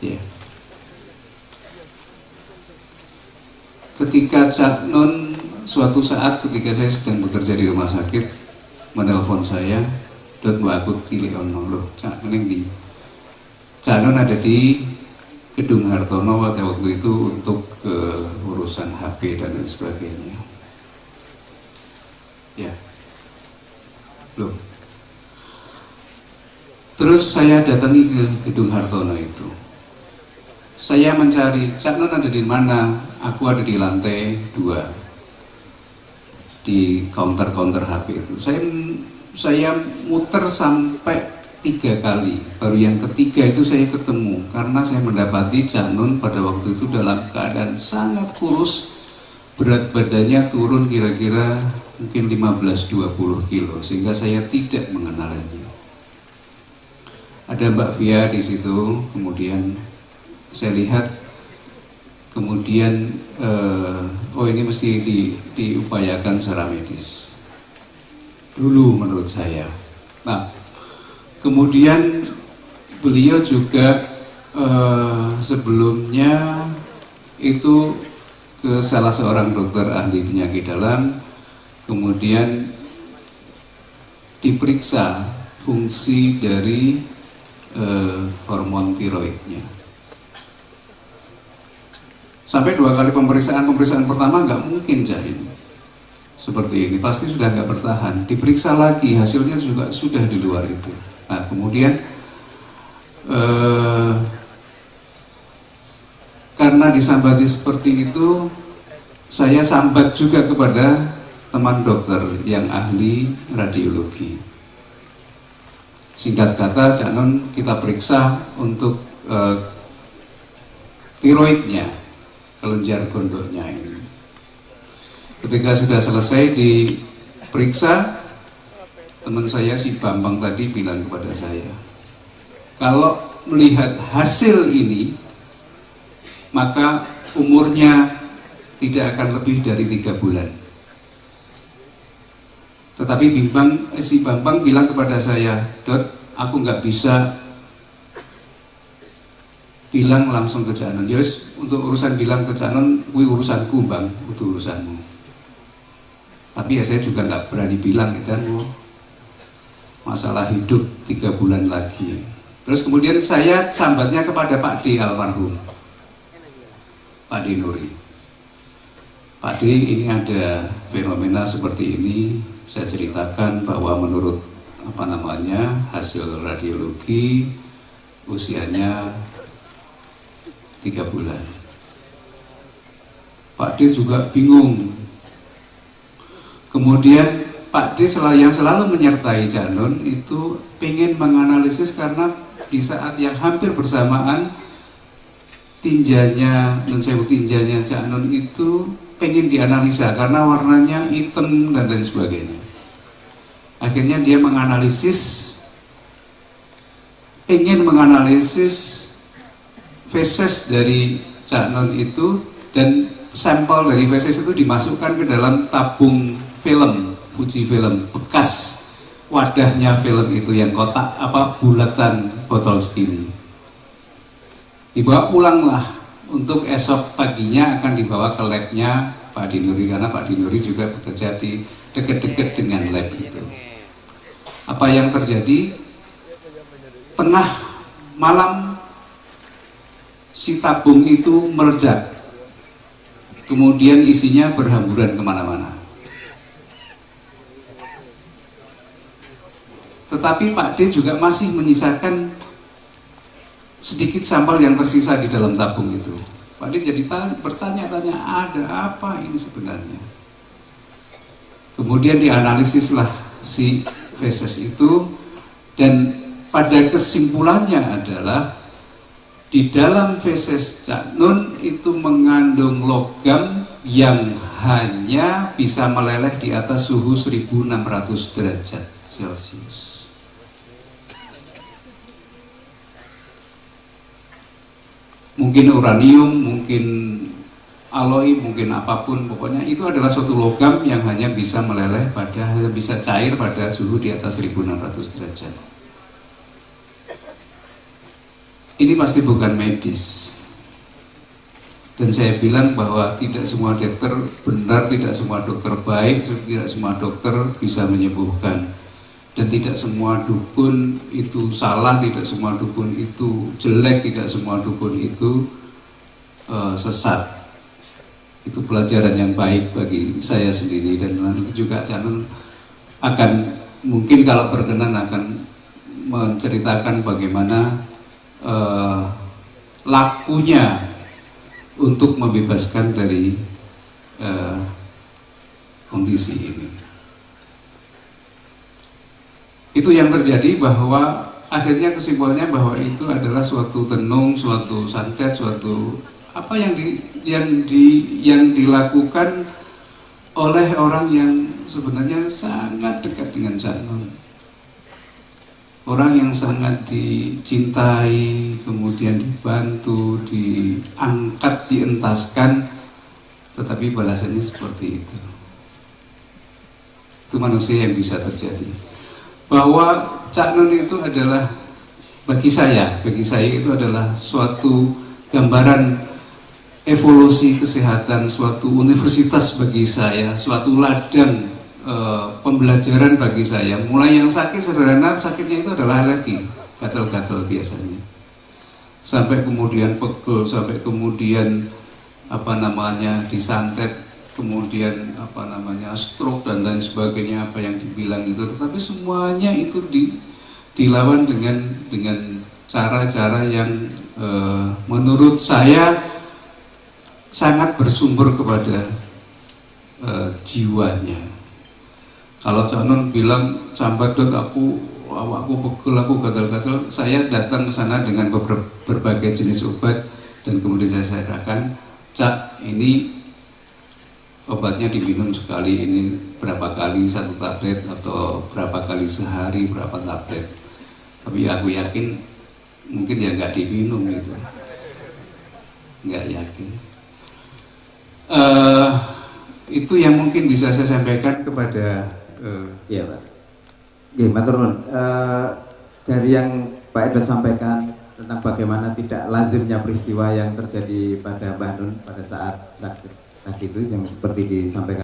Ya. Ketika Cak Nun suatu saat ketika saya sedang bekerja di rumah sakit menelpon saya, "Dot mbak aku kili ono loh, Cak Nun di Cak Nun ada di Gedung Hartono waktu itu untuk urusan HP dan lain sebagainya." Ya, loh. Terus saya datangi ke Gedung Hartono itu. Saya mencari, "Cak Nun ada di mana?" "Aku ada di lantai 2 di counter HP itu." Saya muter sampai 3 kali. Baru yang ketiga itu saya ketemu, karena saya mendapati Cak Nun pada waktu itu dalam keadaan sangat kurus, berat badannya turun kira-kira mungkin 15-20 kilo, sehingga saya tidak mengenalnya. Ada Mbak Via di situ, kemudian saya lihat, kemudian oh ini mesti diupayakan secara medis dulu menurut saya. Nah, kemudian beliau juga sebelumnya itu ke salah seorang dokter ahli penyakit dalam, kemudian diperiksa fungsi dari hormon tiroidnya. Sampai 2 kali pemeriksaan pertama nggak mungkin jahit seperti ini, pasti sudah nggak bertahan. Diperiksa lagi, hasilnya juga sudah di luar itu. Nah, kemudian karena disambati seperti itu, saya sambat juga kepada teman dokter yang ahli radiologi. Singkat kata, Cak Nun kita periksa untuk tiroidnya, kelenjar gondoknya ini. Ketika sudah selesai diperiksa, teman saya si Bambang tadi bilang kepada saya, kalau melihat hasil ini, maka umurnya tidak akan lebih dari 3 bulan. Tetapi si Bambang bilang kepada saya, "Dot, aku nggak bisa bilang langsung ke Cak Nun. Yos, untuk urusan bilang ke Cak Nun, kuwi urusanku Bang, itu urusanmu." Tapi ya saya juga nggak berani bilang gitu kan, masalah hidup 3 bulan lagi. Terus kemudian saya sambatnya kepada Pak D almarhum, Pak D Nuri. "Pak D, ini ada fenomena seperti ini." Saya ceritakan bahwa menurut hasil radiologi usianya 3 bulan. Pak D juga bingung. Kemudian Pak D yang selalu menyertai Cak Nun itu pengen menganalisis, karena di saat yang hampir bersamaan tinjanya Cak Nun itu pengen dianalisa karena warnanya hitam dan lain sebagainya. Akhirnya dia pengen menganalisis feses dari Cak Nun itu, dan sampel dari feses itu dimasukkan ke dalam tabung film Fuji film, bekas wadahnya film itu yang kotak bulatan botol segini. Dibawa pulanglah, untuk esok paginya akan dibawa ke labnya Pak Dinuri, karena Pak Dinuri juga bekerja di dekat-dekat dengan lab itu. Apa yang terjadi? Tengah malam si tabung itu meledak, kemudian isinya berhamburan kemana-mana. Tetapi Pak D juga masih menyisakan sedikit sampel yang tersisa di dalam tabung itu. Pak D jadi bertanya-tanya, ada apa ini sebenarnya? Kemudian dianalisislah si feses itu, dan pada kesimpulannya adalah di dalam feses Cak Nun itu mengandung logam yang hanya bisa meleleh di atas suhu 1600 derajat Celcius. Mungkin uranium, mungkin alloy, mungkin apapun, pokoknya itu adalah suatu logam yang hanya bisa meleleh bisa cair pada suhu di atas 1600 derajat. ini pasti bukan medis. Dan saya bilang bahwa tidak semua dokter benar, tidak semua dokter baik, tidak semua dokter bisa menyembuhkan. Dan tidak semua dukun itu salah, tidak semua dukun itu jelek, tidak semua dukun itu sesat. Itu pelajaran yang baik bagi saya sendiri, dan nanti juga channel akan mungkin kalau berkenan akan menceritakan bagaimana lakunya untuk membebaskan dari kondisi ini. Itu yang terjadi, bahwa akhirnya kesimpulannya bahwa itu adalah suatu tenung, suatu santet, suatu apa yang dilakukan oleh orang yang sebenarnya sangat dekat dengan Cak Nun. Orang yang sangat dicintai, kemudian dibantu, diangkat, dientaskan, tetapi balasannya seperti itu. Itu manusia yang bisa terjadi. Bahwa Cak Nun itu adalah, bagi saya itu adalah suatu gambaran evolusi kesehatan, suatu universitas bagi saya, suatu ladang pembelajaran bagi saya. Mulai yang sakit sederhana, sakitnya itu adalah alergi, gatal-gatal biasanya, sampai kemudian pegel, sampai kemudian disantet, kemudian stroke dan lain sebagainya, apa yang dibilang itu. Tetapi semuanya itu dilawan dengan cara-cara yang menurut saya sangat bersumber kepada jiwanya. Kalau Cak Nun bilang, sambat dok, awakku pegel, aku gatal-gatal, saya datang ke sana dengan berbagai jenis obat, dan kemudian saya katakan, Cak, ini obatnya diminum sekali, ini berapa kali, 1 tablet, atau berapa kali sehari, berapa tablet. Tapi aku yakin mungkin ya nggak diminum itu, nggak yakin. Itu yang mungkin bisa saya sampaikan kepada iya Pak. Oke, matur nuwun. Dari yang Pak Edward sampaikan tentang bagaimana tidak lazimnya peristiwa yang terjadi pada Mbah Nun pada saat sakit tadi itu yang seperti disampaikan